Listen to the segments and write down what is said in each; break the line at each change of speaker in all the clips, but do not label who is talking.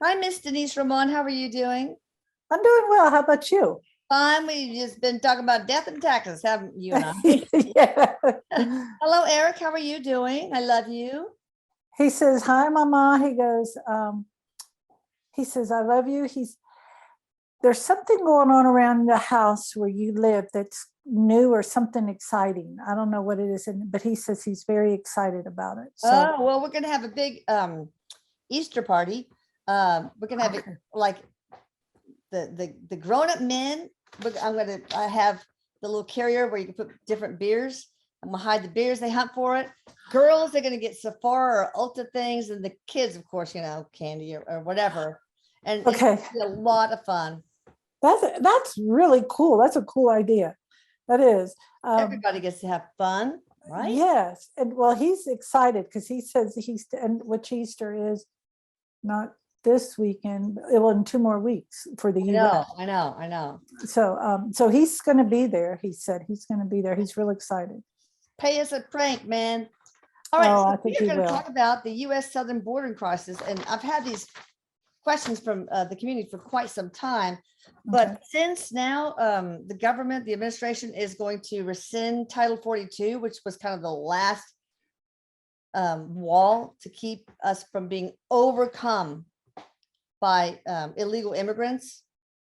Hi, Miss Denise Ramon. How are you doing?
I'm doing well. How about you?
Fine. We've just been talking about death and taxes, haven't you and I?
Yeah.
Hello, Eric. How are you doing? I love you.
He says, "Hi, Mama." He says, "I love you." There's something going on around the house where you live that's new or something exciting. I don't know what it is, but he says he's very excited about it. So,
Oh, well, we're gonna have a big Easter party. We're gonna have it
okay.
like the grown-up men. I have the little carrier where you can put different beers. I'm gonna hide the beers, they hunt for it. Girls, they're gonna get Sephora or Ulta things, and the kids, of course, candy or whatever. And it's
Okay.
gonna be a lot of fun.
That's really cool. That's a cool idea. That is.
Everybody gets to have fun, right?
Yes, and well, he's excited because he says and which Easter is not this weekend, well, in 2 more weeks for the
I
US.
know, I know, I know.
So he's going to be there. He said he's going to be there. He's real excited.
Pay us a prank, man. All right,
Oh,
so
I
we
think
are
he
going to
will.
talk about the U.S. southern border crisis, and I've had these questions from the community for quite some time. But
Okay.
since now the government, the administration is going to rescind Title 42, which was kind of the last wall to keep us from being overcome by illegal immigrants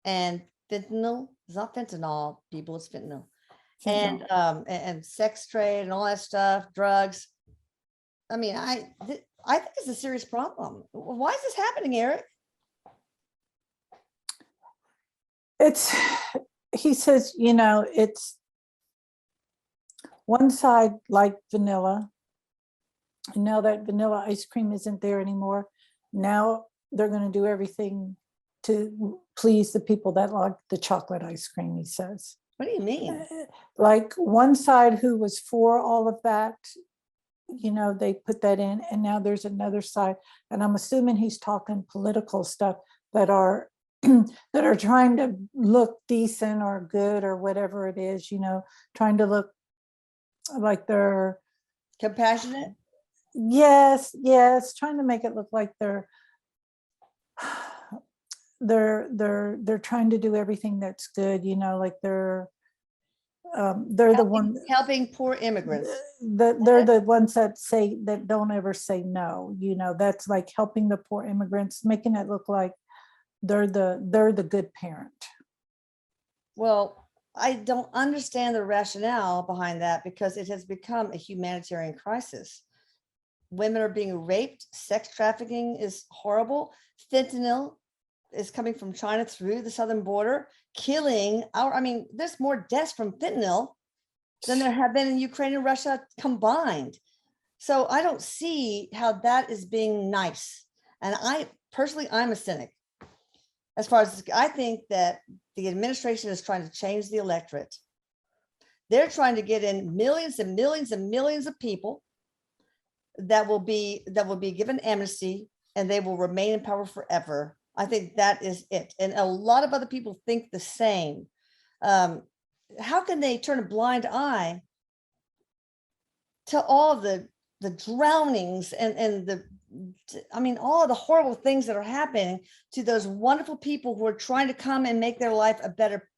and fentanyl. It's not fentanyl, people, it's fentanyl. And sex trade and all that stuff, drugs. I mean, I think it's a serious problem. Why is this happening, Eric?
It's he says, it's one side like vanilla. And now that vanilla ice cream isn't there anymore. Now they're going to do everything to please the people that like the chocolate ice cream, he says.
What do you mean?
Like one side who was for all of that, they put that in, and now there's another side, and I'm assuming he's talking political stuff that are that are trying to look decent or good or whatever it is, trying to look like they're
Compassionate?
yes, trying to make it look like they're trying to do everything that's good, like they're the one
Helping poor immigrants.
that they're the ones that don't ever say no, that's like helping the poor immigrants, making it look like they're the good parent.
Well, I don't understand the rationale behind that because it has become a humanitarian crisis. Women are being raped, sex trafficking is horrible. Fentanyl is coming from China through the southern border, killing there's more deaths from fentanyl than there have been in Ukraine and Russia combined. So I don't see how that is being nice. And I'm a cynic. As far as I think that the administration is trying to change the electorate. They're trying to get in millions and millions and millions of people that will be given amnesty, and they will remain in power forever. I think that is it. And a lot of other people think the same. How can they turn a blind eye to all the drownings and all the horrible things that are happening to those wonderful people who are trying to come and make their life a better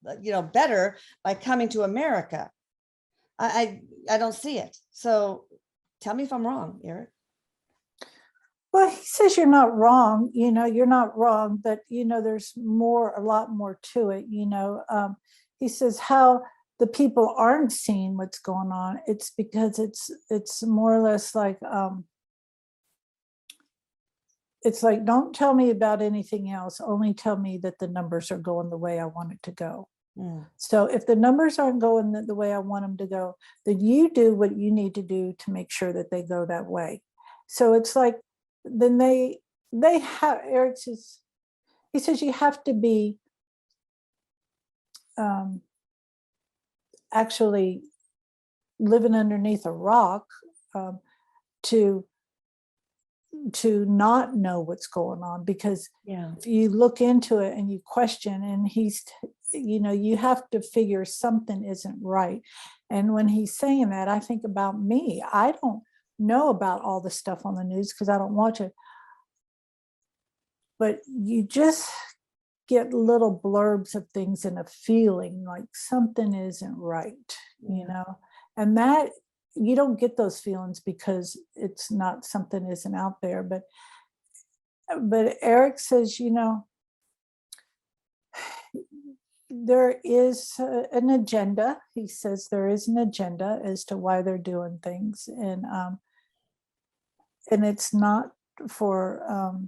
by coming to America? I don't see it. So tell me if I'm wrong, Eric.
Well, he says you're not wrong, you're not wrong, but there's a lot more to it. He says how the people aren't seeing what's going on. It's because it's more or less like it's like, don't tell me about anything else, only tell me that the numbers are going the way I want it to go. So if the numbers aren't going the way I want them to go, then you do what you need to do to make sure that they go that way. So it's like, then they have, Eric says, he says you have to be actually living underneath a rock to not know what's going on, because if you look into it and you question, and you have to figure something isn't right. And when he's saying that, I think about me. I don't know about all the stuff on the news because I don't watch it. but you just get little blurbs of things and a feeling like something isn't right, you know, and that you don't get those feelings because it's not something isn't out there. But Erik says, you know, there is an agenda. He says there is an agenda as to why they're doing things, and it's not for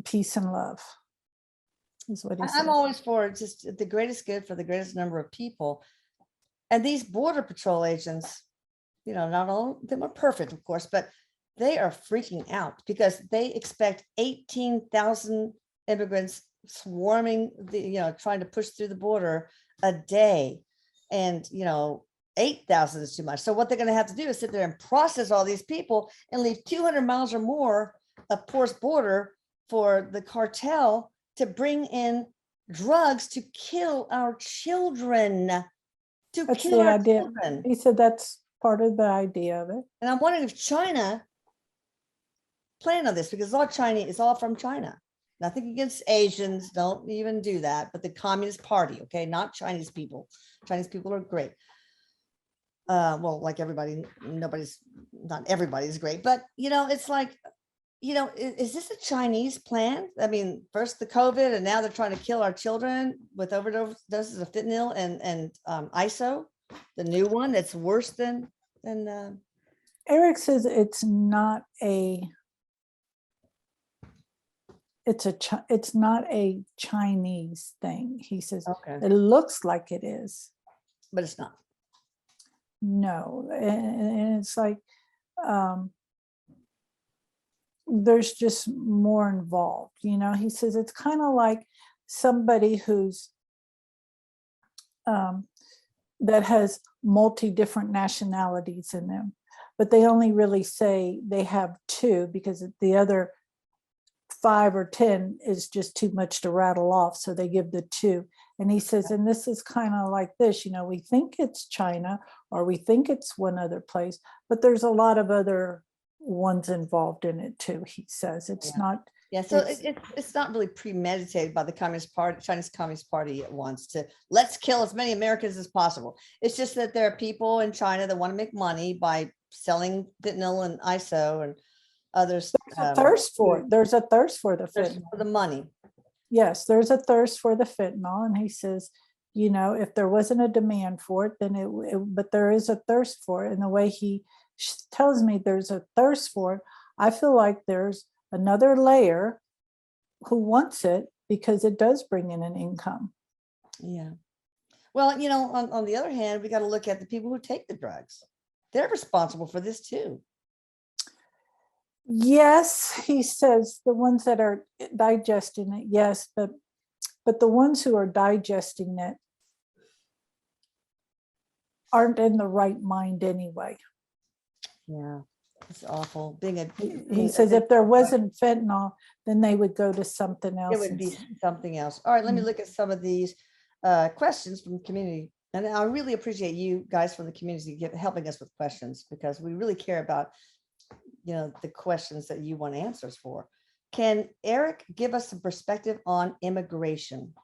peace and love, is what he says.
I'm always for just the greatest good for the greatest number of people. And these border patrol agents, you know, not all of them are perfect, of course, but they are freaking out because they expect 18,000 immigrants swarming the, you know, trying to push through the border a day. And, you know, 8,000 is too much. So what they're going to have to do is sit there and process all these people and leave 200 miles or more of porous border for the cartel to bring in drugs to kill our children.
That's
Kill
the
our
idea.
children.
He said that's part of the idea of it.
And I'm wondering if China planned on this, because it's all Chinese, it's all from China. Nothing against Asians, don't even do that, but the Communist Party, okay, not Chinese people. Chinese people are great. Well, like everybody, not everybody's great, but you know, it's like, you know, is this a Chinese plan? I mean, first the COVID, and now they're trying to kill our children with overdoses of fentanyl and ISO, the new one that's worse than.
Erik says it's not a Chinese thing. He says it looks like it is,
but it's not.
No, and it's like there's just more involved, you know. He says it's kind of like somebody who's that has different nationalities in them, but they only really say they have two because the other 5 or 10 is just too much to rattle off, so they give the two. And he says, and this is kind of like this, you know, we think it's China or we think it's one other place, but there's a lot of other ones involved in it too. He says it's not.
Yeah, so it's not really premeditated by the Communist Party, Chinese Communist Party at once to let's kill as many Americans as possible. It's just that there are people in China that want to make money by selling fentanyl and ISO and others.
There's a thirst for it. There's a thirst for the fentanyl.
For the money.
Yes, there's a thirst for the fentanyl, and he says, you know, if there wasn't a demand for it, then but there is a thirst for it. And the way he tells me there's a thirst for it, I feel like there's another layer who wants it because it does bring in an income.
Yeah. Well, you know, on the other hand, we got to look at the people who take the drugs. They're responsible for this too.
Yes, he says the ones that are digesting it, yes, but the ones who are digesting it aren't in the right mind anyway.
Yeah, it's awful.
He says if there wasn't fentanyl, then they would go to something else.
It would be something else. All right, let me look at some of these questions from the community. And I really appreciate you guys from the community helping us with questions, because we really care about, you know, the questions that you want answers for. Can Erik give us some perspective on immigration?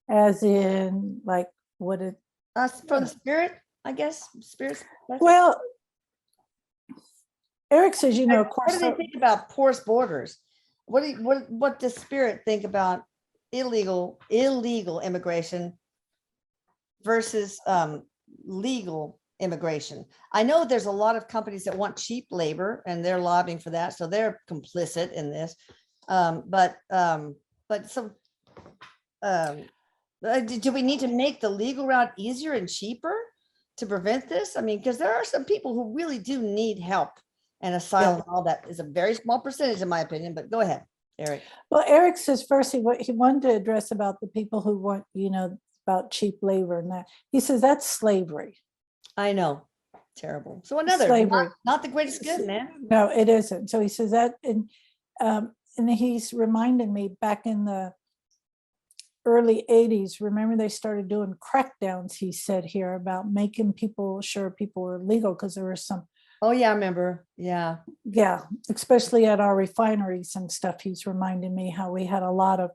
As in, like, what it?
From the spirit, I guess. Spirit.
Well, Erik says, you know, of course.
What do they think about porous borders? What does Spirit think about illegal immigration versus legal immigration? I know there's a lot of companies that want cheap labor and they're lobbying for that, so they're complicit in this. Do we need to make the legal route easier and cheaper to prevent this? I mean, because there are some people who really do need help, and asylum, all that is a very small percentage in my opinion, but go ahead, Erik.
Well, Erik says first he wanted to address about the people who want, you know, about cheap labor and that. He says that's slavery.
I know, terrible. So another
slavery,
not the greatest good, man.
No, it isn't. So he says that, and he's reminded me back in the early 80s, remember they started doing crackdowns, he said here, about making sure people were legal, because there were some
Oh, yeah, I remember. Yeah.
Yeah, especially at our refineries and stuff. He's reminding me how we had a lot of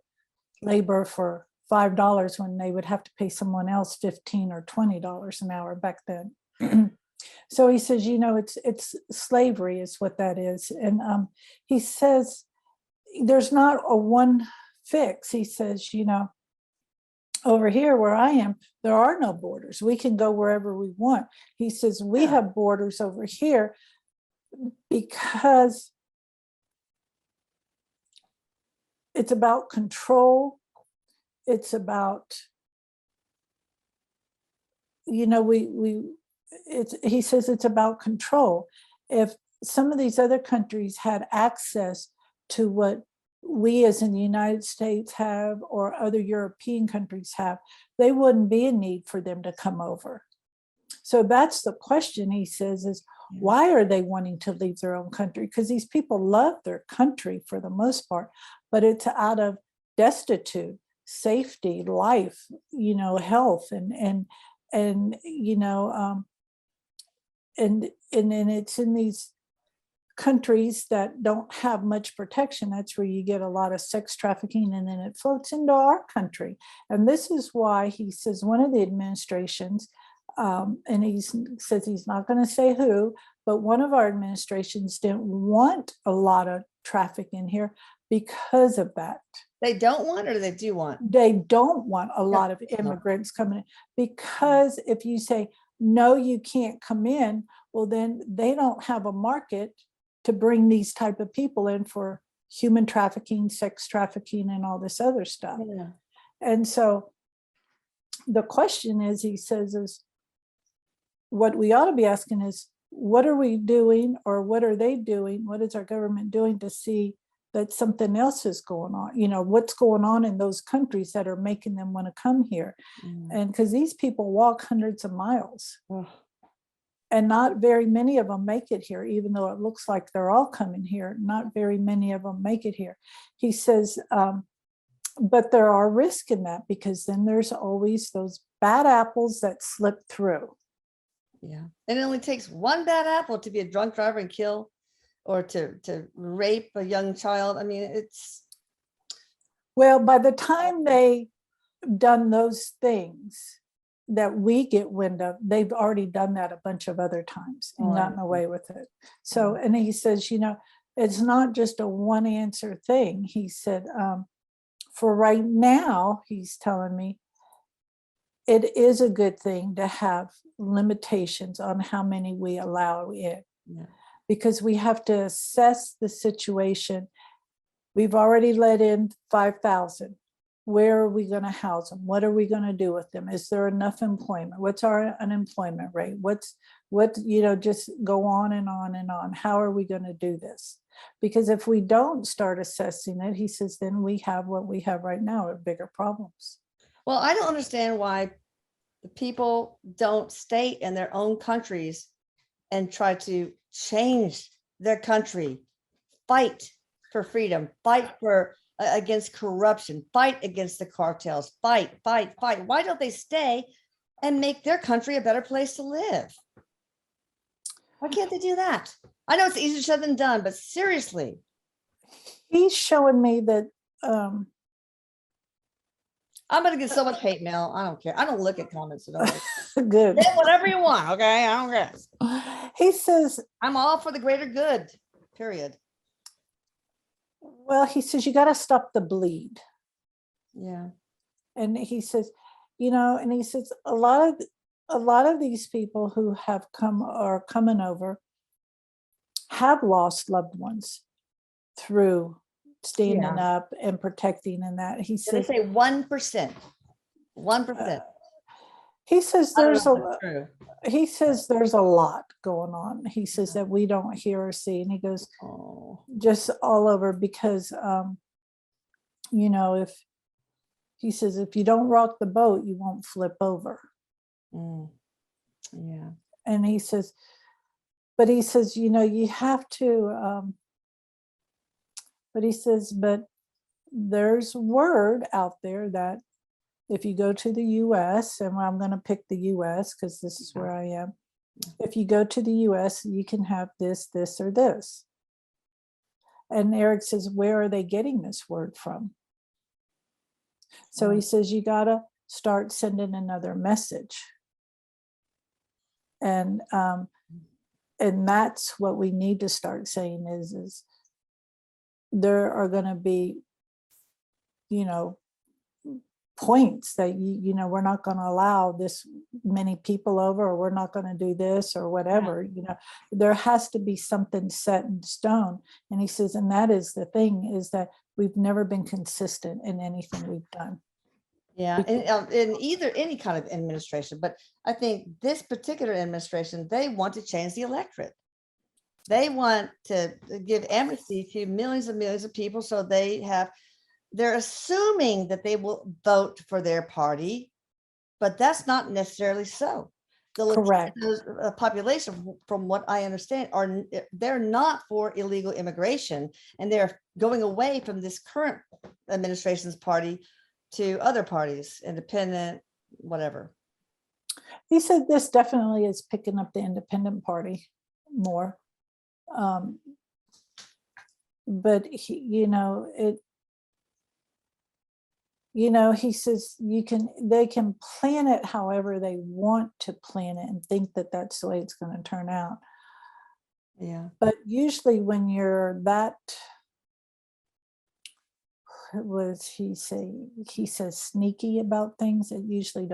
labor for $5 when they would have to pay someone else $15 or $20 an hour back then. So he says, it's slavery is what that is. And he says, there's not a one fix. He says, over here where I am, there are no borders. We can go wherever we want. He says, we have borders over here because it's about control. It's about, he says it's about control. If some of these other countries had access to what we as in the United States have or other European countries have, they wouldn't be a need for them to come over. So that's the question, he says, is why are they wanting to leave their own country? Because these people love their country for the most part, but it's out of destitute, safety, life, health, and and it's in these countries that don't have much protection. That's where you get a lot of sex trafficking, and then it floats into our country. And this is why he says one of the administrations, and he says he's not going to say who, but one of our administrations didn't want a lot of traffic in here because of that.
They don't want, or they do want?
They don't want a lot of immigrants coming in, because if you say, no, you can't come in, well, then they don't have a market to bring these type of people in for human trafficking, sex trafficking, and all this other stuff.
Yeah.
And so the question is, he says, is what we ought to be asking is, what are we doing, or what are they doing? What is our government doing to see that something else is going on? What's going on in those countries that are making them want to come here? And because these people walk hundreds of miles. And not very many of them make it here, even though it looks like they're all coming here. Not very many of them make it here. He says, but there are risks in that, because then there's always those bad apples that slip through.
Yeah. And it only takes one bad apple to be a drunk driver and kill, or to rape a young child. I mean, it's.
Well, by the time they done those things that we get wind of, they've already done that a bunch of other times and gotten away with it. So, and he says, it's not just a one answer thing. He said, for right now, he's telling me, it is a good thing to have limitations on how many we allow in, because we have to assess the situation. We've already let in 5,000. Where are we going to house them? What are we going to do with them? Is there enough employment? What's our unemployment rate? Just go on and on and on. How are we going to do this? Because if we don't start assessing it, he says, then we have what we have right now are bigger problems.
Well, I don't understand why the people don't stay in their own countries and try to change their country, fight for freedom, fight for against corruption, fight against the cartels, fight. Why don't they stay and make their country a better place to live? Why can't they do that? I know it's easier said than done, but seriously.
He's showing me that
I'm going to get so much hate mail. I don't care. I don't look at comments at all.
Good.
Get whatever you want, okay? I don't care.
He says,
I'm all for the greater good, period.
Well, he says, you got to stop the bleed.
Yeah.
And he says, and he says, a lot of these people who have come or coming over have lost loved ones through standing up and protecting, and that he says,
they say 1%. 1%.
He says there's a lot going on. He says that we don't hear or see, and he goes, just all over, because if he says, if you don't rock the boat, you won't flip over.
Yeah.
And he says, but he says, you have to, but he says, but there's word out there that if you go to the U.S., and I'm going to pick the U.S. because this is where I am, If you go to the US, you can have this, this, or this. And Erik says, where are they getting this word from? So he says, you got to start sending another message. And that's what we need to start saying is there are going to be, you know, points that we're not going to allow this many people over, or we're not going to do this or whatever. There has to be something set in stone. And he says, and that is the thing, is that we've never been consistent in anything we've done.
Yeah, in either any kind of administration, but I think this particular administration, they want to change the electorate. They want to give amnesty to millions and millions of people, so they're assuming that they will vote for their party, but that's not necessarily so. The
Correct.
population, from what I understand, they're not for illegal immigration, and they're going away from this current administration's party to other parties, independent, whatever.
He said this definitely is picking up the independent party more. But he says they can plan it however they want to plan it and think that that's the way it's going to turn out.
Yeah.
But usually when you're that, he says sneaky about things, it usually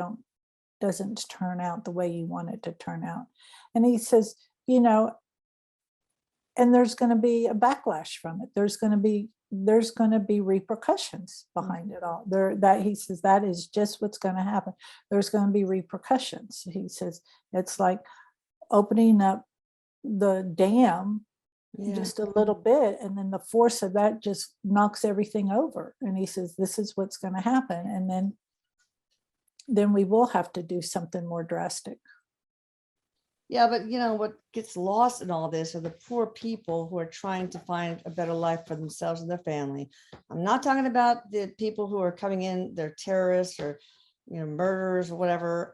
doesn't turn out the way you want it to turn out. And he says, and there's going to be a backlash from it. There's going to be repercussions behind it all. He says that is just what's going to happen. There's going to be repercussions. He says it's like opening up the dam just a little bit, and then the force of that just knocks everything over. And he says this is what's going to happen, and then we will have to do something more drastic.
Yeah, but what gets lost in all this are the poor people who are trying to find a better life for themselves and their family. I'm not talking about the people who are coming in, they're terrorists or murderers or whatever.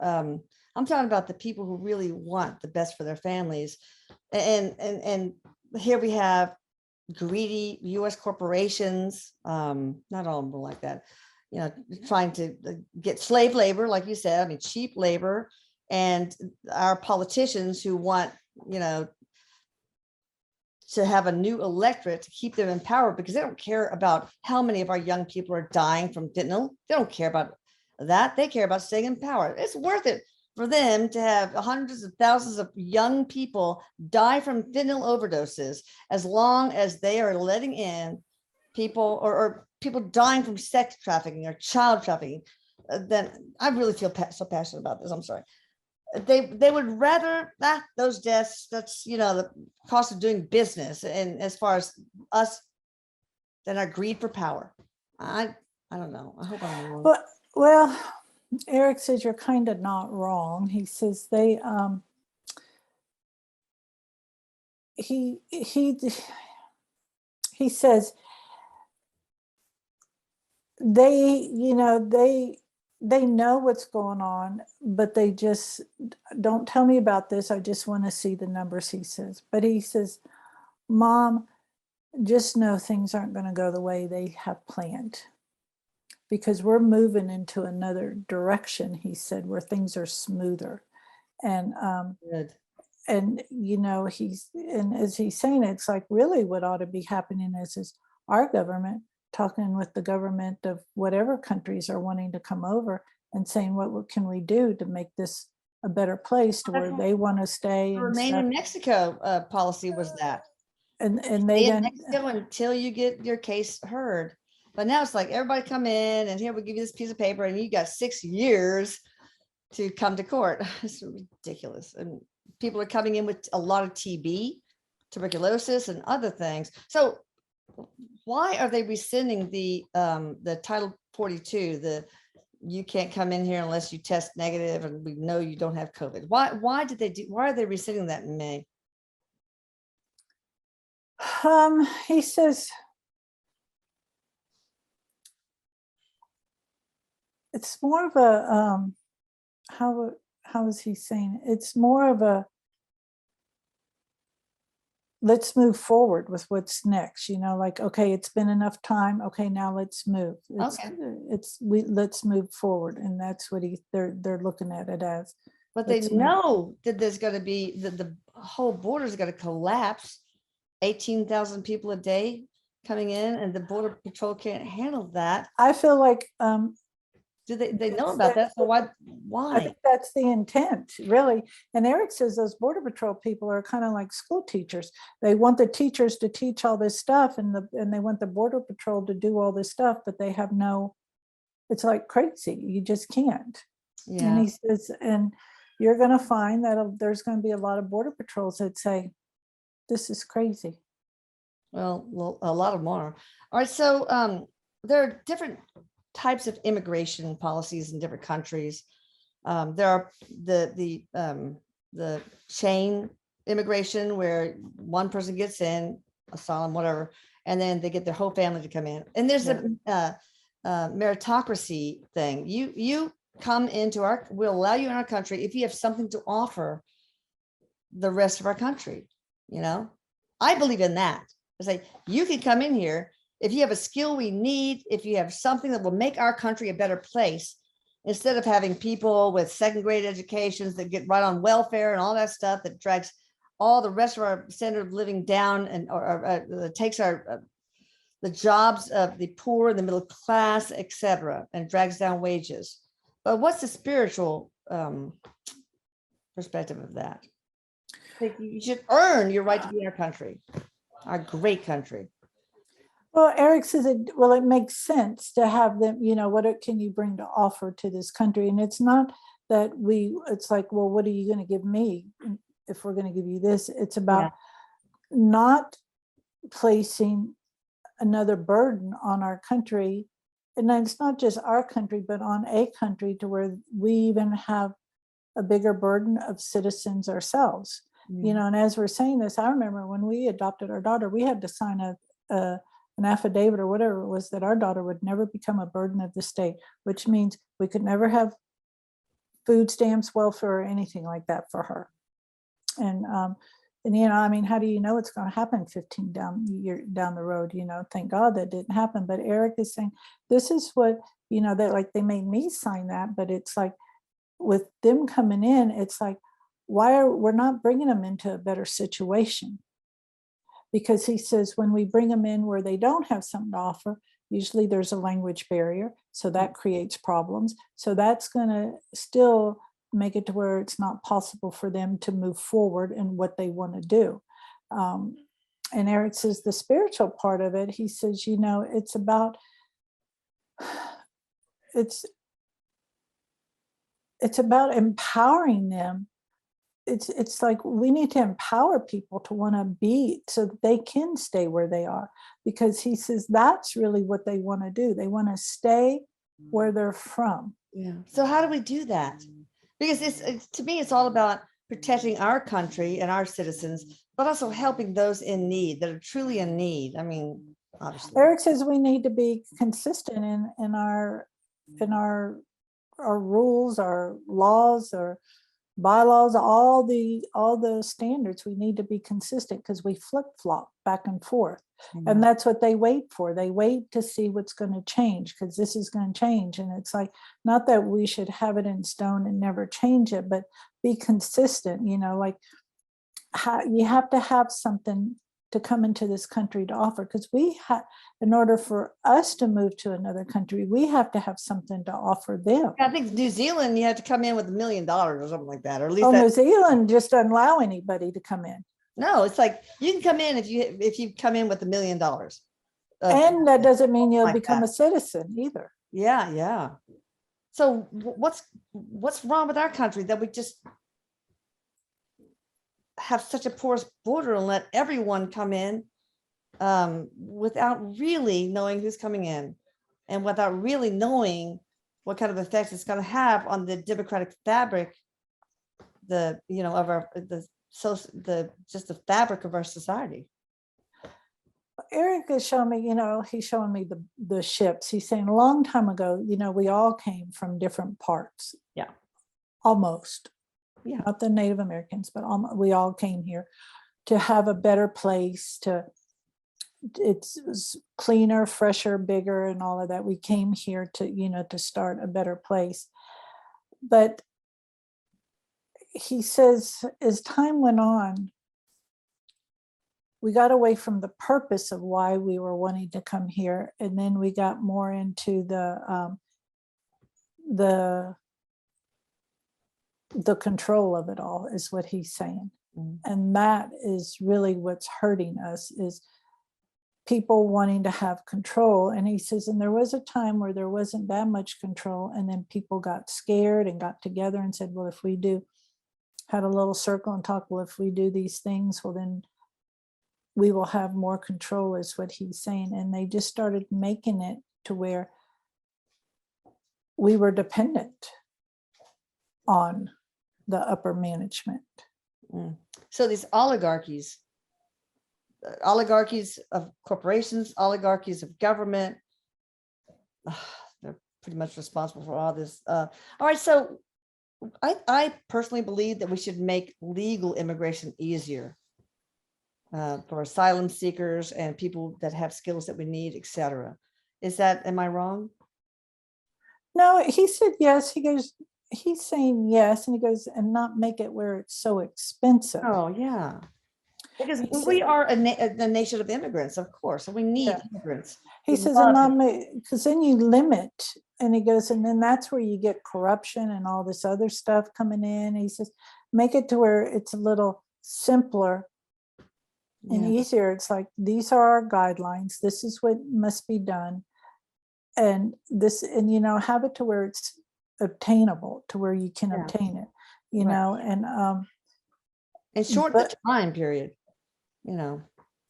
I'm talking about the people who really want the best for their families. And here we have greedy U.S. corporations, not all of them are like that, trying to get slave labor, like you said, cheap labor. And our politicians who want, to have a new electorate to keep them in power, because they don't care about how many of our young people are dying from fentanyl. They don't care about that. They care about staying in power. It's worth it for them to have hundreds of thousands of young people die from fentanyl overdoses, as long as they are letting in people or people dying from sex trafficking or child trafficking. Then I really feel so passionate about this. I'm sorry. They would rather those deaths, that's the cost of doing business, and as far as us, than our greed for power. I don't know. I hope I'm wrong.
Well, Erik says you're kind of not wrong. He says he says they know what's going on, but they just don't tell me about this. I just want to see the numbers, he says. But he says, Mom, just know things aren't going to go the way they have planned, because we're moving into another direction, he said, where things are smoother. And
Good.
and as he's saying, it's like really what ought to be happening is our government talking with the government of whatever countries are wanting to come over and saying, what can we do to make this a better place to where they want to stay?
The Remain in Mexico policy was that.
And
they in Mexico until you get your case heard. But now it's like everybody come in and here we give you this piece of paper and you got 6 years to come to court. It's ridiculous. And people are coming in with a lot of TB, tuberculosis, and other things. So why are they rescinding the Title 42, you can't come in here unless you test negative and we know you don't have COVID? Why are they rescinding that in May?
He says it's more of a how is he saying? It's more of a let's move forward with what's next, like, okay, it's been enough time. Okay, now let's move.
Okay.
Let's move forward. And that's what they're looking at it as.
But they
Let's move.
know that there's going to be the whole border is going to collapse. 18,000 people a day coming in, and the Border Patrol can't handle that.
I feel like
Do they know about that? So
I
why?
think that's the intent, really. And Erik says those Border Patrol people are kind of like school teachers. They want the teachers to teach all this stuff, and they want the Border Patrol to do all this stuff, but they have no. It's like crazy. You just can't.
Yeah.
And he says, and you're going to find that there's going to be a lot of Border Patrols that say, this is crazy.
Well, a lot of them are. All right. So there are different types of immigration policies in different countries. There are the chain immigration where one person gets in, asylum, whatever, and then they get their whole family to come in. And there's a meritocracy thing. You come into we'll allow you in our country if you have something to offer the rest of our country. I believe in that. It's like, you can come in here if you have a skill we need, if you have something that will make our country a better place, instead of having people with second-grade educations that get right on welfare and all that stuff that drags all the rest of our standard of living down, and or takes the jobs of the poor, the middle class, etc., and drags down wages. But what's the spiritual perspective of that? You should earn your right to be in our country, our great country.
Well, Erik says it makes sense to have them, what can you bring to offer to this country? And it's not that it's like, well, what are you going to give me if we're going to give you this? It's about not placing another burden on our country. And then it's not just our country, but on a country to where we even have a bigger burden of citizens ourselves. And as we're saying this, I remember when we adopted our daughter, we had to sign an affidavit or whatever it was that our daughter would never become a burden of the state, which means we could never have food stamps, welfare, or anything like that for her. And how do you know it's going to happen 15 down the road? Thank God that didn't happen. But Erik is saying this is what they made me sign that, but it's like with them coming in, it's like, we're not bringing them into a better situation? Because he says when we bring them in where they don't have something to offer, usually there's a language barrier, so that creates problems. So that's going to still make it to where it's not possible for them to move forward in what they want to do. And Erik says the spiritual part of it, he says, it's about, it's about empowering them. It's like we need to empower people to want to be so that they can stay where they are, because he says that's really what they want to do. They want to stay where they're from.
Yeah. So how do we do that? Because it's to me, it's all about protecting our country and our citizens, but also helping those in need that are truly in need. I mean, obviously.
Erik says we need to be consistent in our rules, our laws, our bylaws, all the standards. We need to be consistent because we flip-flop back and forth. And that's what they wait for. They wait to see what's going to change, because this is going to change. And it's like, not that we should have it in stone and never change it, but be consistent. Like you have to have something to come into this country to offer, because in order for us to move to another country, we have to have something to offer them.
I think New Zealand, you have to come in with $1 million or something like that, or at least
New Zealand just doesn't allow anybody to come in.
No, it's like you can come in if you come in with $1 million.
And that doesn't mean you'll become a citizen either.
Yeah. So what's wrong with our country that we just have such a porous border and let everyone come in without really knowing who's coming in, and without really knowing what kind of effects it's going to have on the democratic fabric, the fabric of our society.
Erik is showing me, he's showing me the ships. He's saying a long time ago, we all came from different parts.
Yeah.
Almost.
Yeah.
Not the Native Americans, but we all came here. to have a better place, it's cleaner, fresher, bigger, and all of that. We came here to, to start a better place. But he says, as time went on, we got away from the purpose of why we were wanting to come here, and then we got more into the control of it all, is what he's saying. And that is really what's hurting us, is people wanting to have control. And he says, and there was a time where there wasn't that much control, and then people got scared and got together and said, well, if we had a little circle and talk, well, if we do these things, well, then we will have more control, is what he's saying. And they just started making it to where we were dependent on the upper management.
So these oligarchies of corporations, oligarchies of government, they're pretty much responsible for all this. All right, so I personally believe that we should make legal immigration easier for asylum seekers and people that have skills that we need, etc. Am I wrong?
No, he said yes. He's saying yes, and he goes, and not make it where it's so expensive.
Oh, yeah. Because
He
we
said-
are a nation of immigrants, of course, so we need
Yeah.
immigrants.
He
We
says,
love
and
it.
because then you limit, and he goes, and then that's where you get corruption and all this other stuff coming in. He says, make it to where it's a little simpler and
Yeah.
easier. It's like, these are our guidelines. This is what must be done. And have it to where it's obtainable, to where you can
Yeah.
obtain it,
Right. And shorten the time period,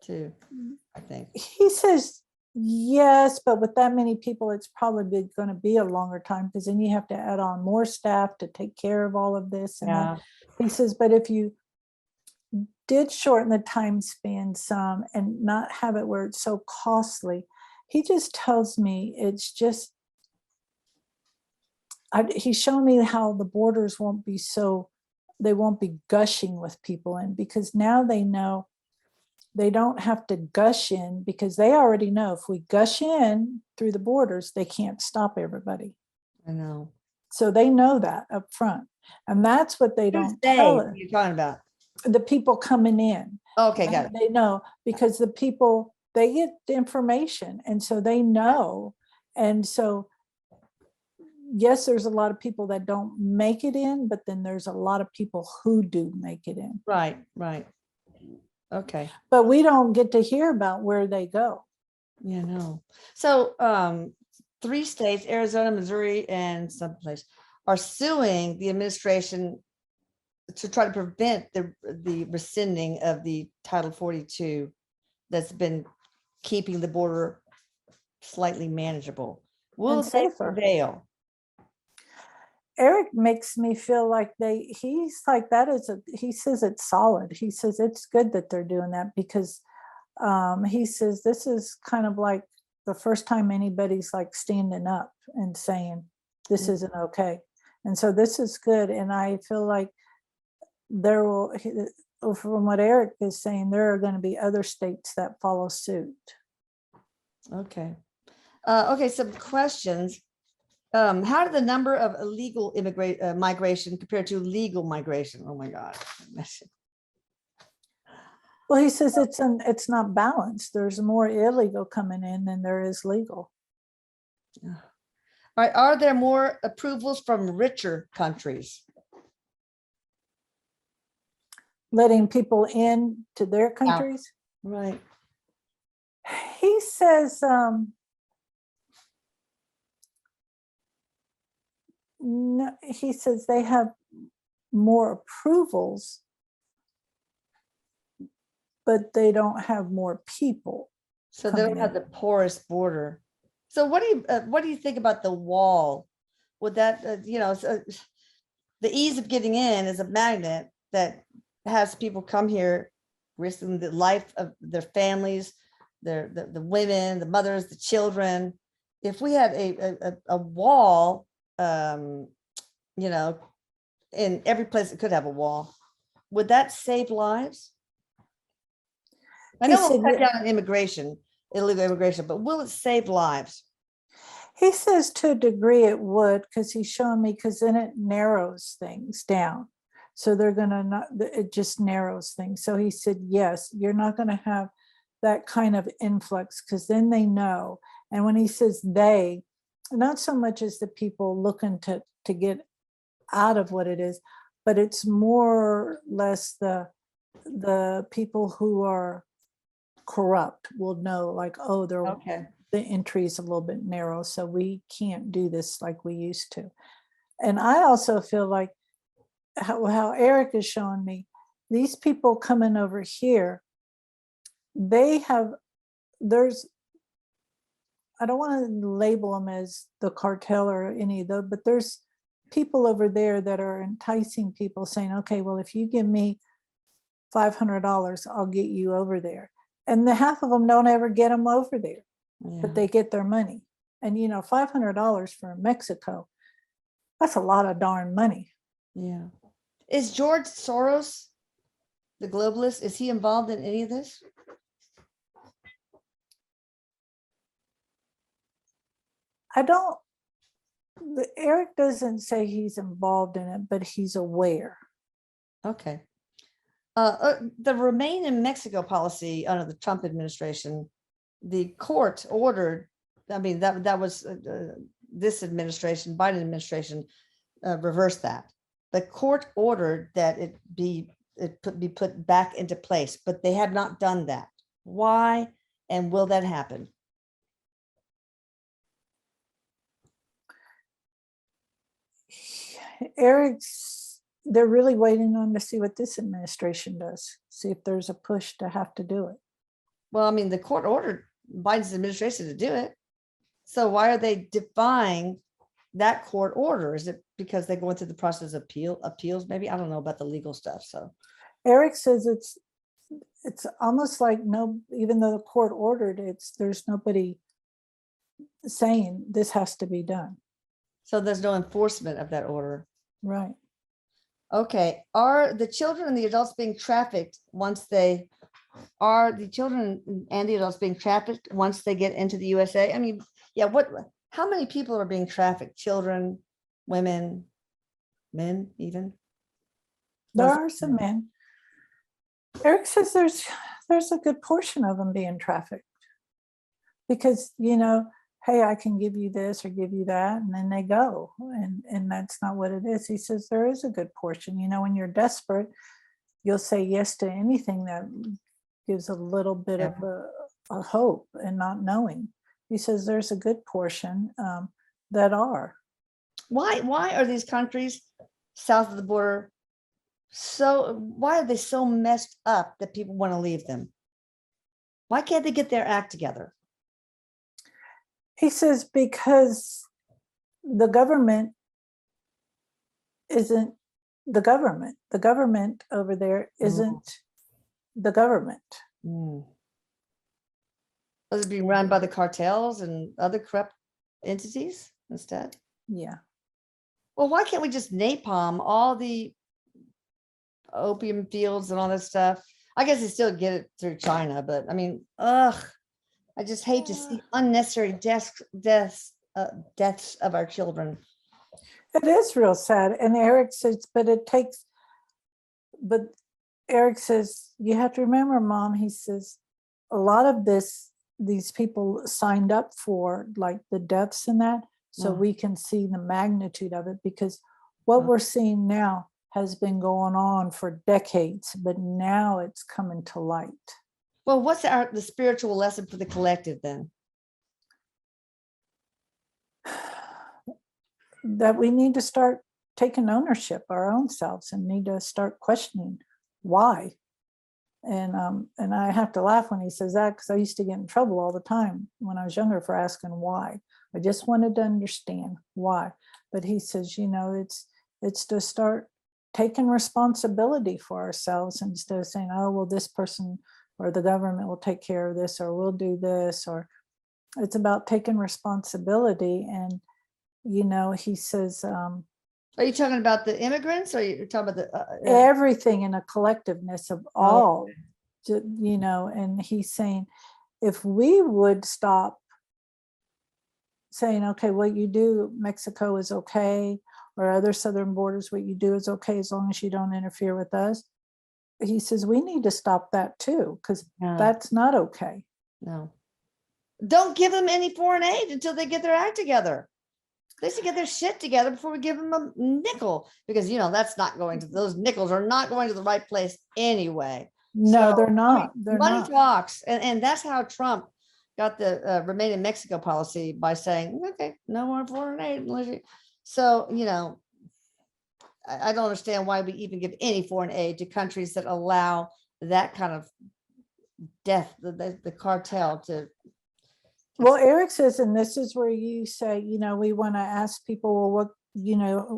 too, I think.
he says yes, but with that many people, it's probably going to be a longer time, because then you have to add on more staff to take care of all of this. And
Yeah.
he says, but if you did shorten the time span some and not have it where it's so costly, he just tells me it's just, he's showing me how the borders they won't be gushing with people in, because now they know they don't have to gush in, because they already know if we gush in through the borders, they can't stop everybody.
I know.
So they know that up front. And that's what they don't tell us.
You're talking about?
The people coming in.
Okay, got it.
They know, because the people, they get the information, and so they know. And so, yes, there's a lot of people that don't make it in, but then there's a lot of people who do make it in.
Right. Okay.
But we don't get to hear about where they go.
Yeah, no. So 3 states, Arizona, Missouri, and someplace, are suing the administration to try to prevent the rescinding of the Title 42 that's been keeping the border slightly manageable. Will
And
they
safer.
prevail?
Erik makes me feel like he's like, he says it's solid. He says it's good that they're doing that, because he says this is kind of like the first time anybody's like standing up and saying this isn't okay. And so this is good. And I feel like from what Erik is saying, there are going to be other states that follow suit.
Okay. Okay, some questions. How did the number of illegal migration compare to legal migration? Oh my God.
Well, he says it's not balanced. There's more illegal coming in than there is legal.
All right. Are there more approvals from richer countries?
Letting people in to their countries?
Right.
He says, no, he says they have more approvals, but they don't have more people.
So they don't have the porous border. So what do you think about the wall? Would that, the ease of getting in is a magnet that has people come here, risking the life of their families, the women, the mothers, the children. If we had a wall, in every place that could have a wall, would that save lives? I
He
know we'll
said,
cut down on immigration, illegal immigration, but will it save lives?
he says to a degree it would, because he's showing me, because then it narrows things down. So they're going to not, it just narrows things. So he said, yes, you're not going to have that kind of influx, because then they know. And when he says they, not so much as the people looking to get out of what it is, but it's more or less the people who are corrupt will know, like, oh,
Okay.
the entry is a little bit narrow, so we can't do this like we used to. And I also feel like how Erik is showing me, these people coming over here, they have, there's, I don't want to label them as the cartel or any of those, but there's people over there that are enticing people, saying, okay, well, if you give me $500, I'll get you over there. And the half of them don't ever get them over there, but they get their money. And $500 for Mexico, that's a lot of darn money.
Yeah. Is George Soros, the globalist, is he involved in any of this?
I don't, Erik doesn't say he's involved in it, but he's aware.
Okay. The remain in Mexico policy under the Trump administration, the court ordered, I mean, that was this administration, Biden administration, reversed that. The court ordered that it be put back into place, but they have not done that. Why? And will that happen?
They're really waiting on to see what this administration does, see if there's a push to have to do it.
Well, I mean, the court ordered Biden's administration to do it. So why are they defying that court order? Is it because they're going through the process of appeals? Maybe, I don't know about the legal stuff. So
Erik says it's almost like, no, even though the court ordered it, there's nobody saying this has to be done.
So there's no enforcement of that order.
Right.
Okay. Are the children and the adults being trafficked once they are the children and the adults being trafficked once they get into the USA? I mean, yeah, how many people are being trafficked? Children, women, men, even?
There are some men. Erik says there's a good portion of them being trafficked because, hey, I can give you this or give you that, and then they go, and that's not what it is. He says there is a good portion. When you're desperate, you'll say yes to anything that gives a little bit of a hope and not knowing. He says there's a good portion that are.
Why are these countries south of the border why are they so messed up that people want to leave them? Why can't they get their act together?
He says because the government isn't the government. The government over there isn't the government.
Was it being run by the cartels and other corrupt entities instead?
Yeah.
Well, why can't we just napalm all the opium fields and all this stuff? I guess they still get it through China, but I mean, I just hate to see unnecessary deaths of our children.
It is real sad. And Erik says, but Erik says, you have to remember, Mom, he says, a lot of these people signed up for, like, the deaths and that, so we can see the magnitude of it, because what we're seeing now has been going on for decades, but now it's coming to light.
Well, what's the spiritual lesson for the collective then?
That we need to start taking ownership our own selves and need to start questioning why. And I have to laugh when he says that, because I used to get in trouble all the time when I was younger for asking why. I just wanted to understand why. But he says, it's to start taking responsibility for ourselves instead of saying, oh, well, this person or the government will take care of this, or we'll do this, or it's about taking responsibility. And, he says,
are you talking about the immigrants, or you're talking about the
everything in a collectiveness of all. you know, and he's saying, if we would stop saying, okay, what you do, Mexico is okay, or other southern borders, what you do is okay as long as you don't interfere with us. He says, we need to stop that too, because
Yeah.
that's not okay.
No. Don't give them any foreign aid until they get their act together. They should get their shit together before we give them a nickel, because that's not going to, those nickels are not going to the right place anyway.
No,
So,
they're not. They're
money
not.
talks, and that's how Trump got the remain in Mexico policy, by saying, okay, no more foreign aid. So, I don't understand why we even give any foreign aid to countries that allow that kind of death, the cartel to.
Well, Erik says, and this is where you say, we want to ask people, well,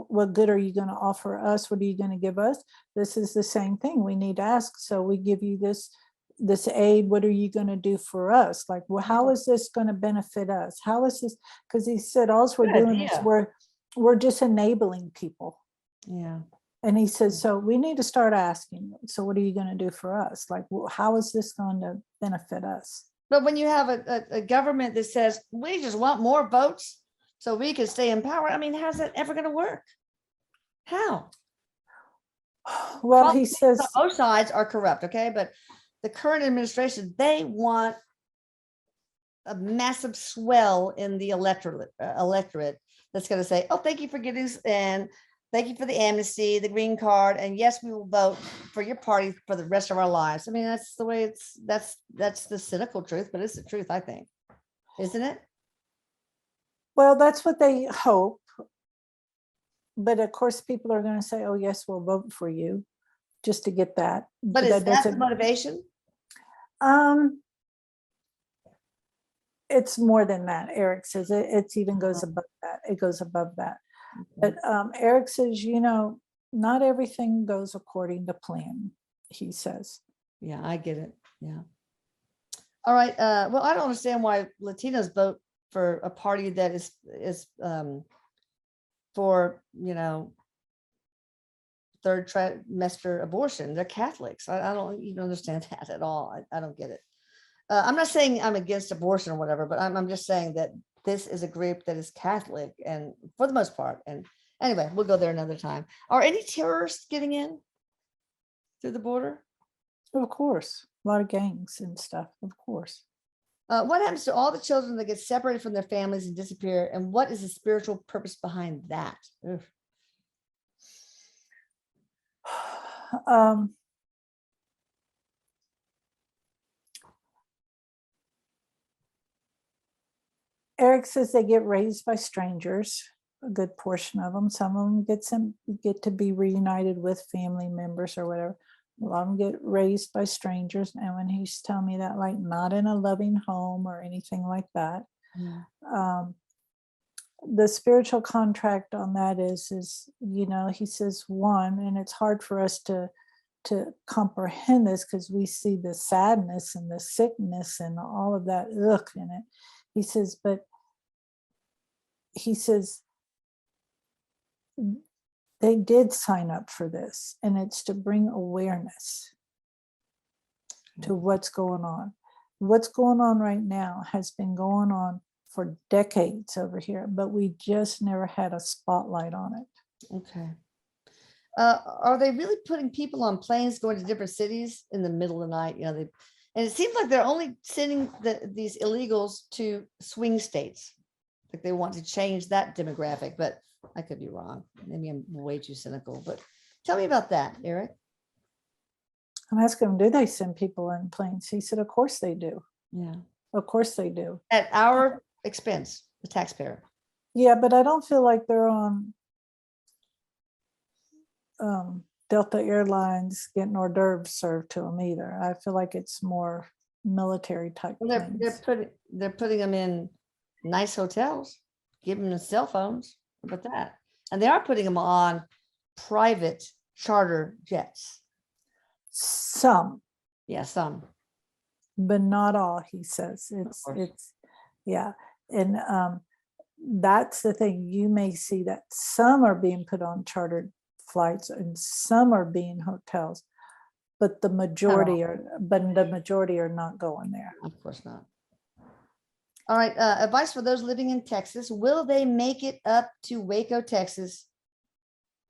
what good are you going to offer us? What are you going to give us? This is the same thing. We need to ask. So we give you this aid. What are you going to do for us? Like, well, how is this going to benefit us? How is this? Because he said, all we're doing is we're just enabling people.
Yeah.
And he says, so we need to start asking. So what are you going to do for us? Like, well, how is this going to benefit us?
But when you have a government that says, we just want more votes so we can stay in power, I mean, how's that ever going to work? How?
Well, he says
both sides are corrupt, okay? But the current administration, they want a massive swell in the electorate that's going to say, oh, thank you for getting this, and thank you for the amnesty, the green card, and yes, we will vote for your party for the rest of our lives. I mean, that's the way that's the cynical truth, but it's the truth, I think, isn't it?
Well, that's what they hope. But of course, people are going to say, oh, yes, we'll vote for you just to get that.
But is that the motivation?
It's more than that. Erik says it even goes above that. It goes above that. But Erik says, not everything goes according to plan, he says.
Yeah, I get it. Yeah. All right. Well, I don't understand why Latinos vote for a party that is for, third trimester abortion. They're Catholics. I don't even understand that at all. I don't get it. I'm not saying I'm against abortion or whatever, but I'm just saying that this is a group that is Catholic, and for the most part. And anyway, we'll go there another time. Are any terrorists getting in through the border?
Of course, a lot of gangs and stuff, of course.
What happens to all the children that get separated from their families and disappear? And what is the spiritual purpose behind that?
Erik says they get raised by strangers, a good portion of them. Some of them get to be reunited with family members or whatever. A lot of them get raised by strangers. And when he's telling me that, like, not in a loving home or anything like that. The spiritual contract on that is, he says, one, and it's hard for us to comprehend this because we see the sadness and the sickness and all of that in it. He says, they did sign up for this, and it's to bring awareness to what's going on. What's going on right now has been going on for decades over here, but we just never had a spotlight on it.
Okay. Are they really putting people on planes going to different cities in the middle of the night? And it seems like they're only sending these illegals to swing states. Like they want to change that demographic, but I could be wrong. Maybe I'm way too cynical, but tell me about that, Erik.
I'm asking him, do they send people in planes? He said, of course they do.
Yeah.
Of course they do.
At our expense, the taxpayer.
Yeah, but I don't feel like they're on Delta Airlines getting hors d'oeuvres served to them either. I feel like it's more military type things.
They're putting them in nice hotels, giving them cell phones. How about that? And they are putting them on private charter jets.
Some.
Yeah, some.
But not all, he says. It's yeah. And that's the thing. You may see that some are being put on chartered flights and some are being hotels. but the majority are not going there.
Of course not. All right, advice for those living in Texas. Will they make it up to Waco, Texas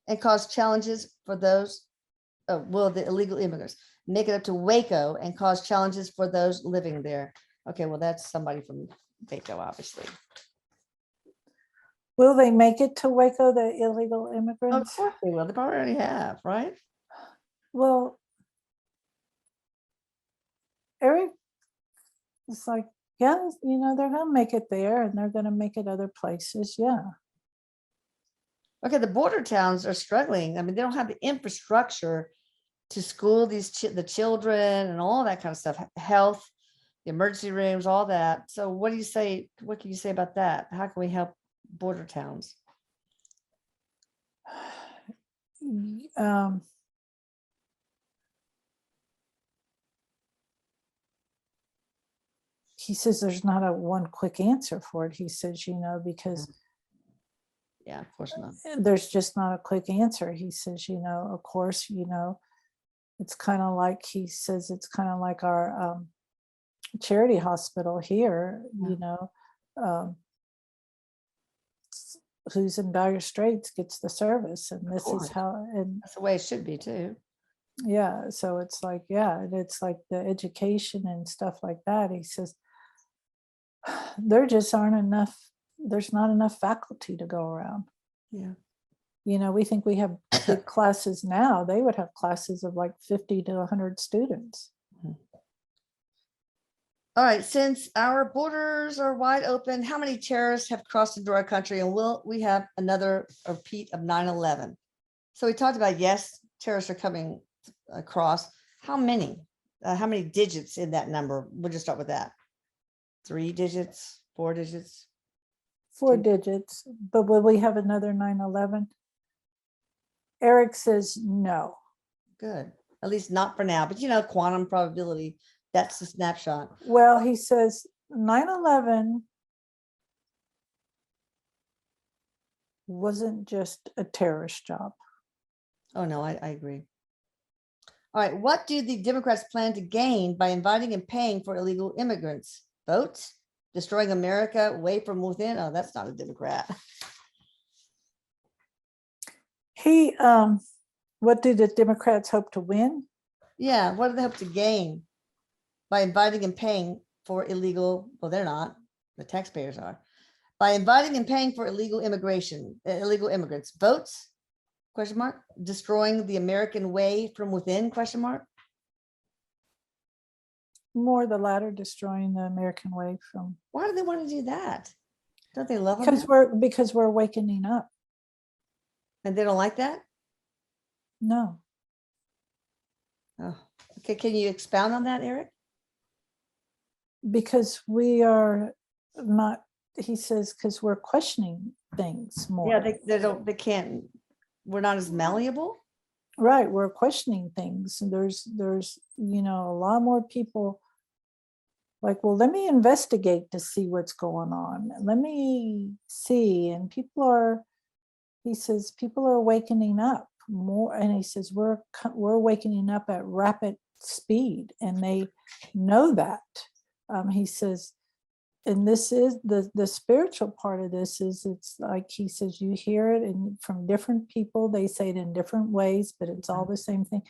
and cause challenges for those? Will the illegal immigrants make it up to Waco and cause challenges for those living there? Okay, well, that's somebody from Waco, obviously.
Will they make it to Waco, the illegal
Of
immigrants?
course they will. They probably already have, right?
Well, Erik is like, yeah, they're going to make it there and they're going to make it other places. Yeah.
Okay, the border towns are struggling. I mean, they don't have the infrastructure to school the children and all that kind of stuff, health, the emergency rooms, all that. So what do you say? What can you say about that? How can we help border towns?
He says there's not a one quick answer for it. He says, because
yeah, of course not.
There's just not a quick answer. He says, of course, it's kind of like, he says, it's kind of like our charity hospital here, who's in dire straits gets the service. And this is how, and
that's the way it should be too.
Yeah. So it's like, yeah, it's like the education and stuff like that. He says, there just aren't enough, there's not enough faculty to go around.
Yeah.
We think we have big classes now. They would have classes of like 50 to 100 students.
All right, since our borders are wide open, how many terrorists have crossed into our country, and will we have another repeat of 9/11? So we talked about, yes, terrorists are coming across. How many? How many digits in that number? We'll just start with that. 3 digits, 4 digits?
4 digits, but will we have another 9/11? Erik says no.
Good. At least not for now, but quantum probability, that's the snapshot.
Well, he says 9/11 wasn't just a terrorist job.
Oh, no, I agree. All right. What do the Democrats plan to gain by inviting and paying for illegal immigrants? Votes? Destroying America away from within? Oh, that's not a Democrat.
What do the Democrats hope to win?
Yeah. What do they hope to gain by inviting and paying for illegal? Well, they're not. The taxpayers are. By inviting and paying for illegal immigrants. Votes? Question mark. Destroying the American way from within? Question mark.
More the latter, destroying the American way from.
Why do they want to do that? Don't they love
them? Because we're wakening up.
And they don't like that?
No.
Oh, okay. Can you expound on that, Erik?
Because we are not, he says, because we're questioning things more.
Yeah, they can't, we're not as malleable.
Right, we're questioning things. And there's a lot more people like, well, let me investigate to see what's going on. Let me see. And he says, people are awakening up more. And he says, we're awakening up at rapid speed. And they know that. He says, and this is the spiritual part of this is, it's like, he says, you hear it from different people. They say it in different ways, but it's all the same thing.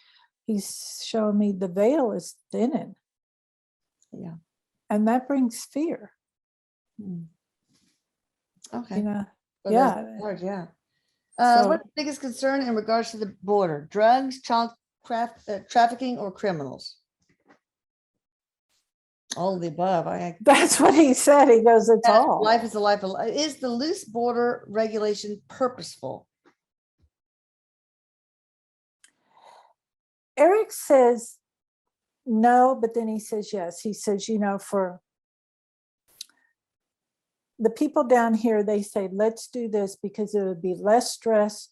He's showing me the veil is thinning.
Yeah.
And that brings fear.
Okay.
Well,
yeah. Yeah. What's the biggest concern in regards to the border? Drugs, child trafficking, or criminals? All of the above.
That's what he said. He goes, it's all.
Life is a life of life. Is the loose border regulation purposeful?
Erik says no, but then he says yes. He says, for the people down here, they say, let's do this because it would be less stress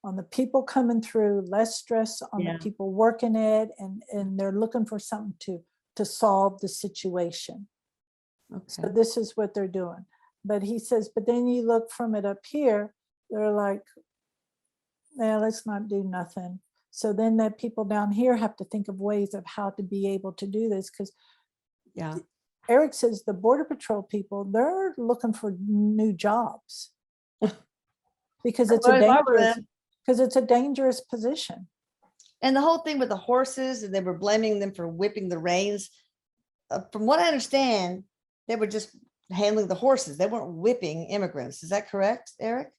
on the people coming through, less stress on the people working it, and they're looking for something to solve the situation. Okay. So this is what they're doing. But he says, but then you look from it up here, they're like, let's not do nothing. So then that people down here have to think of ways of how to be able to do this, because
Yeah.
Erik says the Border Patrol people, they're looking for new jobs because it's a
Well, if I were
dangerous,
them.
because it's a dangerous position.
And the whole thing with the horses, and they were blaming them for whipping the reins. From what I understand, they were just handling the horses. They weren't whipping immigrants. Is that correct, Erik?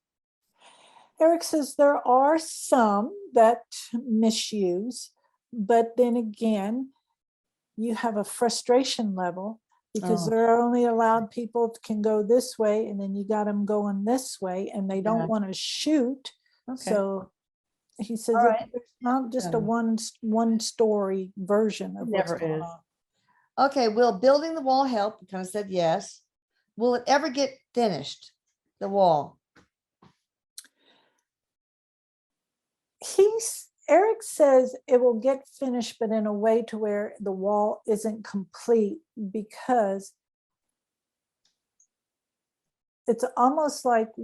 Erik says there are some that misuse, but then again, you have a frustration level because
Oh,
they're only allowed people can go this way, and then you got them going this way, and they don't
yeah.
want to shoot.
Okay.
So he says
All right.
it's not just a
Yeah.
one story version of
It
what's
never
going
is.
on.
Okay. Will building the wall help? You kind of said yes. Will it ever get finished? The wall.
Erik says it will get finished, but in a way to where the wall isn't complete, because it's almost like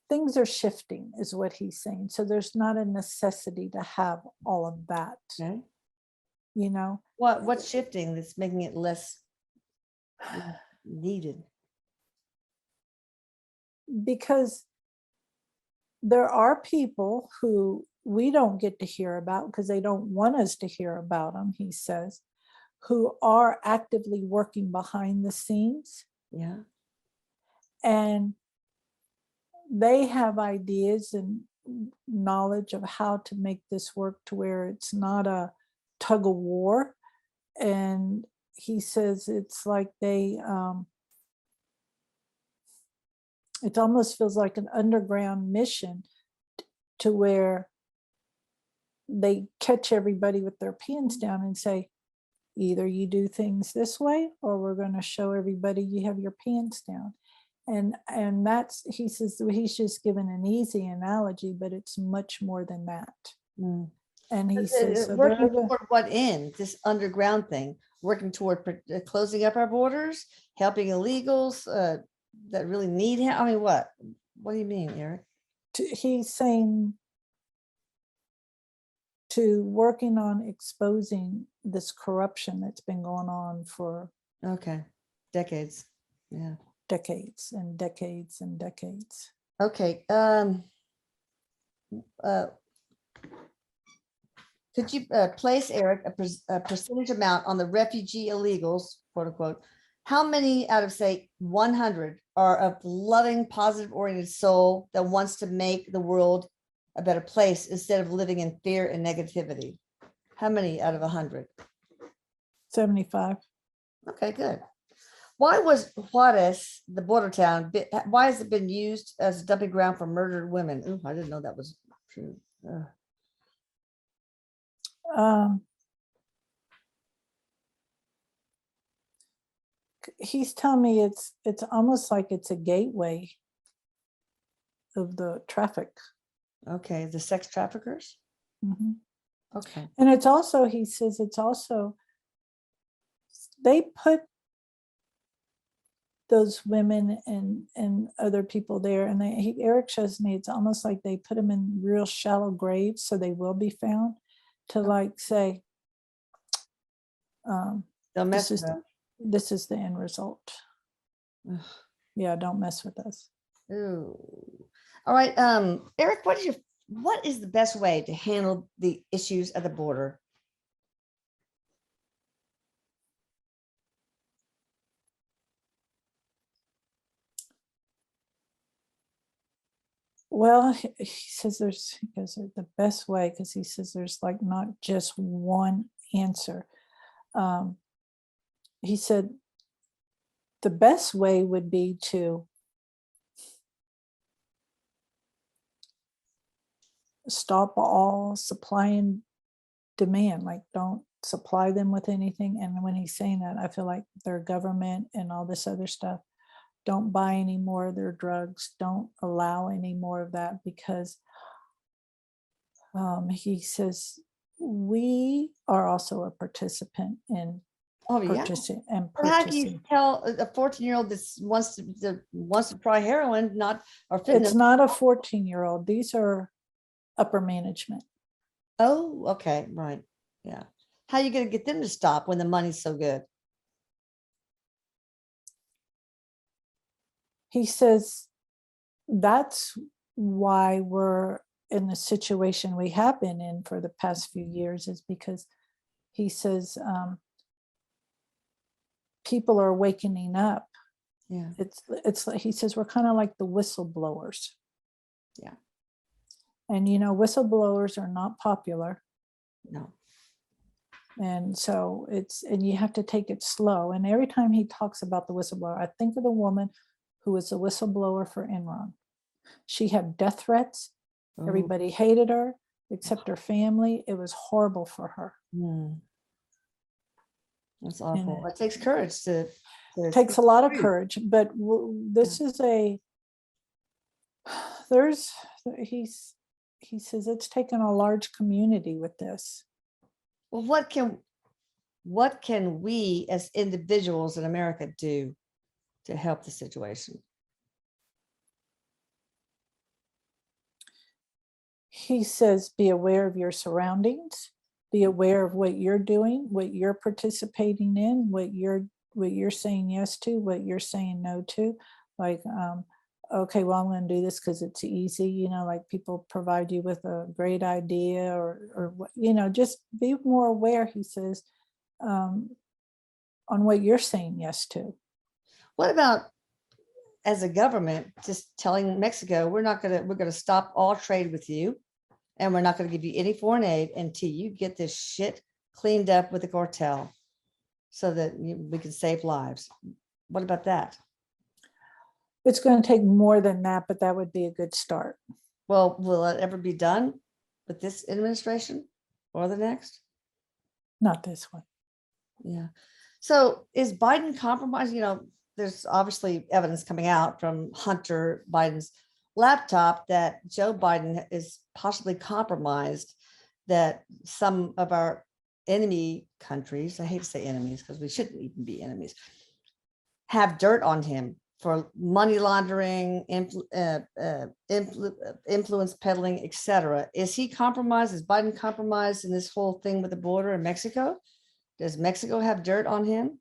things are shifting is what he's saying. So there's not a necessity to have all of that,
Okay.
you know.
What's shifting that's making it less needed?
Because there are people who we don't get to hear about because they don't want us to hear about them, he says, who are actively working behind the scenes,
Yeah.
and they have ideas and knowledge of how to make this work to where it's not a tug of war. And he says it's like it almost feels like an underground mission to where they catch everybody with their pants down and say, either you do things this way or we're going to show everybody you have your pants down. And that's, he says, he's just given an easy analogy, but it's much more than that.
Mm.
And he says, so
Working toward what end? This underground thing, working toward closing up our borders, helping illegals that really need help. I mean, what? What do you mean, Erik?
he's saying to working on exposing this corruption that's been going on for
decades. Yeah.
decades and decades and decades.
Okay. Could you place, Erik, a percentage amount on the refugee illegals, quote unquote? How many out of, say, 100 are of loving, positive oriented soul that wants to make the world a better place instead of living in fear and negativity? How many out of 100?
75.
Okay, good. Why was Juarez, the border town, why has it been used as a dumping ground for murdered women? Ooh, I didn't know that was true.
He's telling me it's almost like it's a gateway of the traffic.
Okay, the sex traffickers.
Mm-hmm.
Okay.
And it's also, he says, it's also, they put those women and other people there, and Erik shows me it's almost like they put them in real shallow graves so they will be found, to like say,
Don't mess
this
with them.
this is the end result.
Ugh.
Yeah, don't mess with us.
Ooh. All right, Erik, what is the best way to handle the issues at the border?
Well, he says he goes, the best way, because he says there's like not just one answer. He said the best way would be to stop all supply and demand, like don't supply them with anything. And when he's saying that, I feel like their government and all this other stuff, don't buy any more of their drugs, don't allow any more of that, because he says we are also a participant in
Oh, yeah.
purchasing and
But how can you
purchasing.
tell a 14-year-old that wants to try heroin, not or
It's
fitness?
not a 14-year-old. These are upper management.
Oh, okay, right. Yeah. How are you going to get them to stop when the money's so good?
He says that's why we're in the situation we have been in for the past few years, is because he says people are wakening up.
Yeah.
It's like he says we're kind of like the whistleblowers.
Yeah.
And you know, whistleblowers are not popular.
No.
And so and you have to take it slow. And every time he talks about the whistleblower, I think of the woman who was a whistleblower for Enron. She had death threats.
Oh,
Everybody hated her except her family. It was horrible for her.
that's
And
awful. It takes courage to
it takes a lot of courage, but this is there's he says it's taken a large community with this.
Well, what can we as individuals in America do to help the situation?
He says be aware of your surroundings, be aware of what you're doing, what you're participating in, what you're saying yes to, what you're saying no to. Like okay, well, I'm going to do this because it's easy, you know, like people provide you with a great idea or you know, just be more aware, he says, on what you're saying yes to.
What about as a government just telling Mexico, we're going to stop all trade with you, and we're not going to give you any foreign aid until you get this shit cleaned up with the cartel so that we can save lives. What about that?
It's going to take more than that, but that would be a good start.
Well, will it ever be done with this administration or the next?
Not this one.
Yeah. So is Biden compromised? You know, there's obviously evidence coming out from Hunter Biden's laptop that Joe Biden is possibly compromised, that some of our enemy countries, I hate to say enemies because we shouldn't even be enemies, have dirt on him for money laundering, influence peddling, etc. Is he compromised? Is Biden compromised in this whole thing with the border in Mexico? Does Mexico have dirt on him?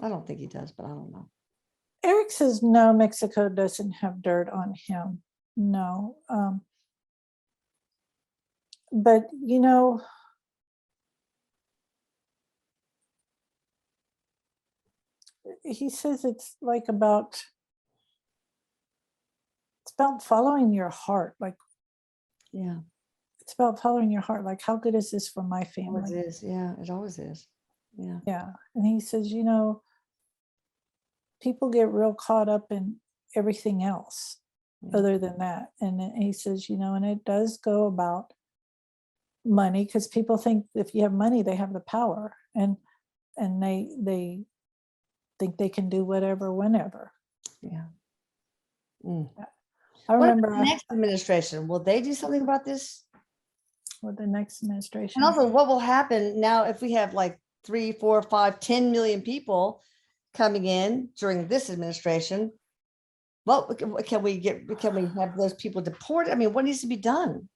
I don't think he does, but I don't know.
Erik says no, Mexico doesn't have dirt on him. No. But you know, he says it's about following your heart. Like,
Yeah,
it's about following your heart. Like, how good is this for my
it always
family?
is. Yeah, it always is. Yeah.
Yeah. And he says, you know, people get real caught up in everything else
Yeah.
other than that. And then he says, you know, and it does go about money, because people think if you have money, they have the power, and they think they can do whatever, whenever.
Yeah. Mm.
I
What about
remember
the next administration? Will they do something about this?
with the next
And
administration.
also, what will happen now if we have like 3, 4, 5, 10 million people coming in during this administration? Well, can we have those people deported? I mean, what needs to be done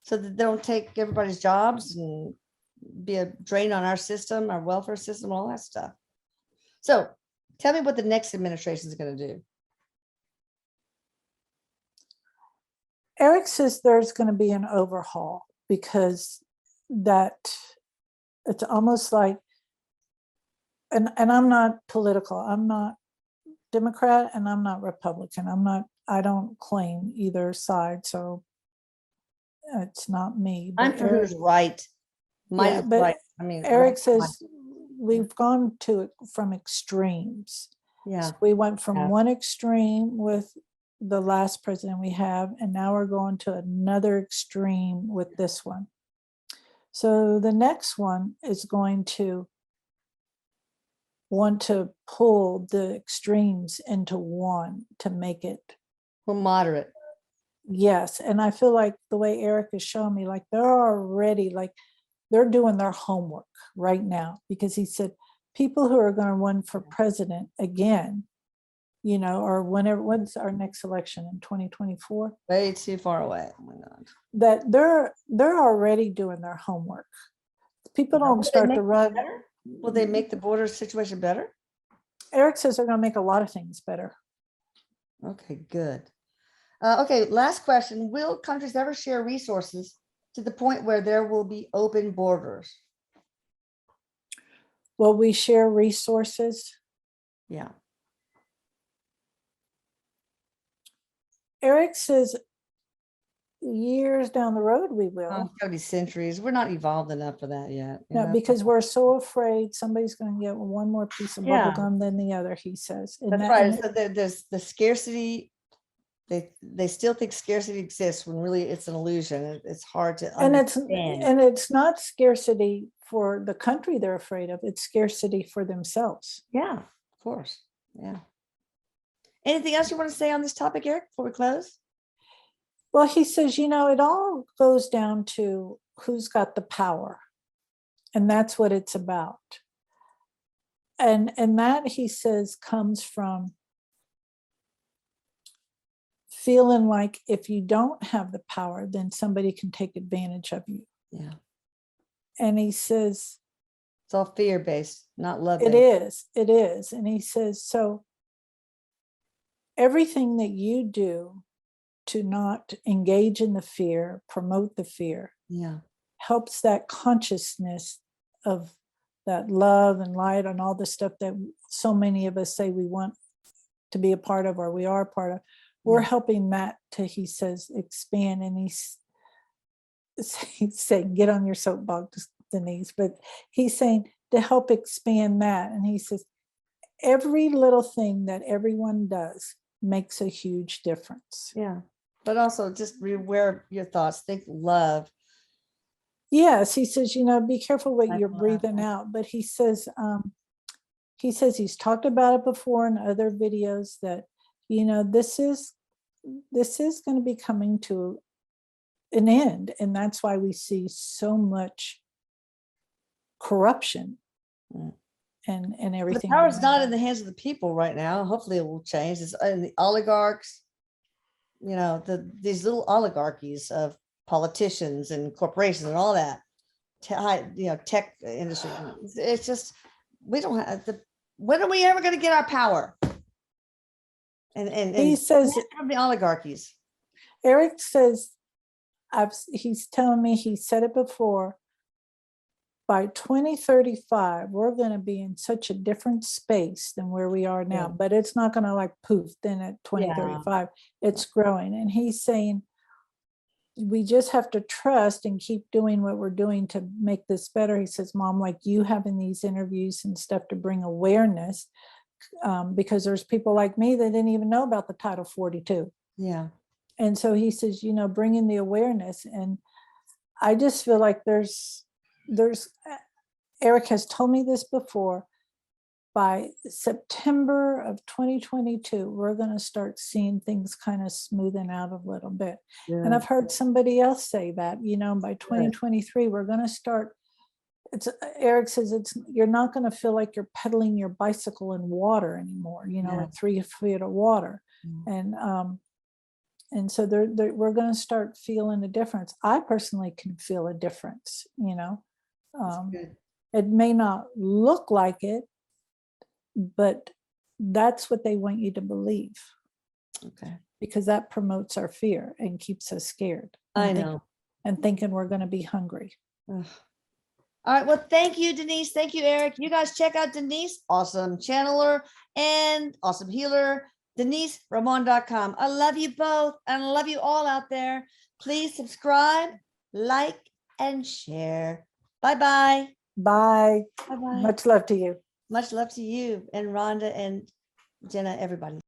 so that they don't take everybody's jobs and be a drain on our system, our welfare system, all that stuff? So tell me what the next administration is going to do.
Erik says there's going to be an overhaul, because that it's almost like, and I'm not political, I'm not Democrat and I'm not Republican, I don't claim either side, so it's not me.
I'm
But
for who's right. Mine
yeah,
is
but
right. I mean, right.
Erik says we've gone from extremes.
Yeah.
So we went from
Yeah.
one extreme with the last president we have, and now we're going to another extreme with this one. So the next one is going to want to pull the extremes into one to make it.
We're moderate.
Yes. And I feel like the way Erik is showing me, like they're already like they're doing their homework right now, because he said people who are going to run for president again, or when's our next election, in 2024,
Way too far away. Oh my God.
that they're already doing their homework. People don't start to run.
Will they make the border situation better?
Erik says they're going to make a lot of things better.
Okay, good. Okay, last question. Will countries ever share resources to the point where there will be open borders?
Will we share resources?
Yeah.
Erik says years down the road we will.
It's gotta be centuries. We're not evolved enough for that yet.
No, because we're so afraid somebody's going to get one more piece of bubble gum than the other, he says.
That's right. So there's the scarcity. They still think scarcity exists when really it's an illusion. It's hard to understand.
And it's not scarcity for the country they're afraid of. It's scarcity for themselves.
Yeah, of course. Yeah. Anything else you want to say on this topic, Erik, before we close?
Well, he says, it all goes down to who's got the power. And that's what it's about. And that, he says, comes from feeling like if you don't have the power, then somebody can take advantage of you.
Yeah.
And he says,
it's all fear-based, not love.
It is. And he says, so everything that you do to not engage in the fear, promote the fear, helps that consciousness of that love and light and all the stuff that so many of us say we want to be a part of, or we are a part of. We're helping that to, he says, expand. And he's saying, get on your soapbox, Denise, but he's saying to help expand that. And he says, every little thing that everyone does makes a huge difference.
Yeah. But also just beware your thoughts, think love.
Yes, he says, be careful what you're breathing out. But he says he's talked about it before in other videos that, this is going to be coming to an end. And that's why we see so much corruption and everything.
The power's not in the hands of the people right now. Hopefully it will change. It's in the oligarchs, these little oligarchies of politicians and corporations and all that, tech industry. It's just, we don't have when are we ever going to get our power? And
he says
from the oligarchies.
Erik says, he's telling me, he said it before, by 2035, we're going to be in such a different space than where we are now, but it's not going to like poof, then at 2035, it's growing. And he's saying, we just have to trust and keep doing what we're doing to make this better. He says, Mom, like you having these interviews and stuff to bring awareness, because there's people like me that didn't even know about the Title 42.
Yeah.
And so he says, bringing the awareness. And I just feel like there's Erik has told me this before, by September of 2022, we're going to start seeing things kind of smoothing out a little bit. Yeah. And I've heard somebody else say that, by 2023, we're going to start. Erik says you're not going to feel like you're pedaling your bicycle in water anymore, at 3 feet of water. And so we're going to start feeling a difference. I personally can feel a difference, it may not look like it, but that's what they want you to believe. Okay. Because that promotes our fear and keeps us scared.
I know.
And thinking we're going to be hungry.
Ugh. All right. Well, thank you, Denise. Thank you, Erik. You guys check out Denise, awesome channeler and awesome healer, DeniseRamon.com. I love you both. And I love you all out there. Please subscribe, like, and share. Bye-bye.
Bye.
Bye-bye.
Much love to you.
Much love to you and Rhonda and Jenna, everybody.